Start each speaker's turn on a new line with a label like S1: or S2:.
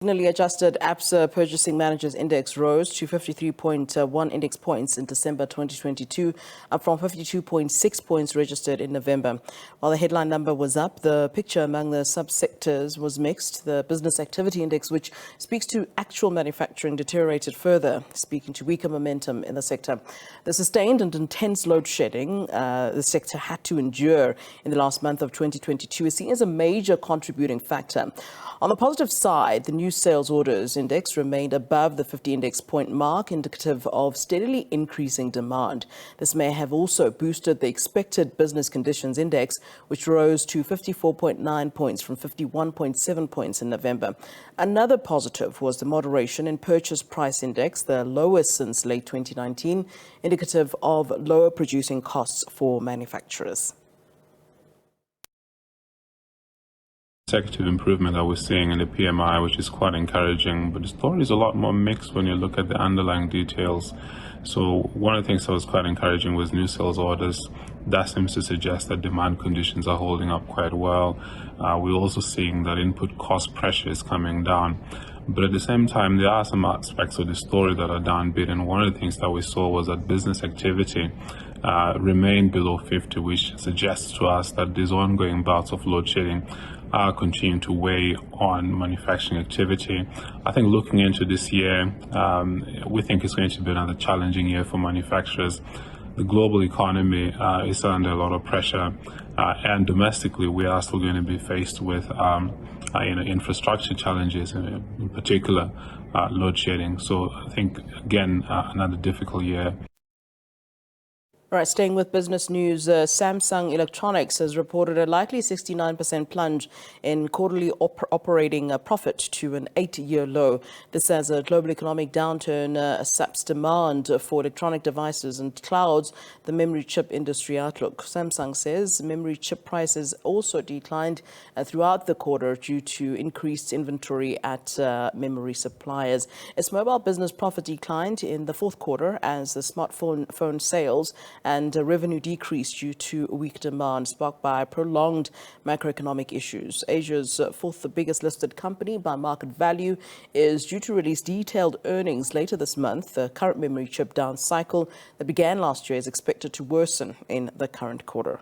S1: Seasonally adjusted Absa Purchasing Managers Index rose to 53.1 index points in December 2022, up from 52.6 points registered in November. While the headline number was up, the picture among the subsectors was mixed. The Business Activity Index, which speaks to actual manufacturing, deteriorated further, speaking to weaker momentum in the sector. The sustained and intense load shedding the sector had to endure in the last month of 2022 is seen as a major contributing factor. On the positive side, the new sales orders index remained above the 50 index point mark, indicative of steadily increasing demand. This may have also boosted the expected business conditions index, which rose to 54.9 points from 51.7 points in November. Another positive was the moderation in purchase price index, the lowest since late 2019, indicative of lower producing costs for manufacturers.
S2: Consecutive improvement that we're seeing in the PMI, which is quite encouraging, but the story is a lot more mixed when you look at the underlying details. So one of the things that was quite encouraging was new sales orders. That seems to suggest that demand conditions are holding up quite well. We're also seeing that input cost pressure is coming down. But at the same time, there are some aspects of the story that are downbeat, and one of the things that we saw was that business activity remained below 50, which suggests to us that these ongoing bouts of load shedding are continuing to weigh on manufacturing activity. I think looking into this year, we think it's going to be another challenging year for manufacturers. The global economy is under a lot of pressure, and domestically we are still going to be faced with infrastructure challenges, in particular load shedding. So I think, again, another difficult year.
S1: All right, staying with business news, Samsung Electronics has reported a likely 69% plunge in quarterly operating profit to an 8-year low. This as a global economic downturn saps demand for electronic devices and clouds the memory chip industry outlook. Samsung says memory chip prices also declined throughout the quarter due to increased inventory at memory suppliers. Its mobile business profit declined in the fourth quarter as the smartphone sales and revenue decreased due to weak demand sparked by prolonged macroeconomic issues. Asia's fourth biggest listed company by market value is due to release detailed earnings later this month. The current memory chip down cycle that began last year is expected to worsen in the current quarter.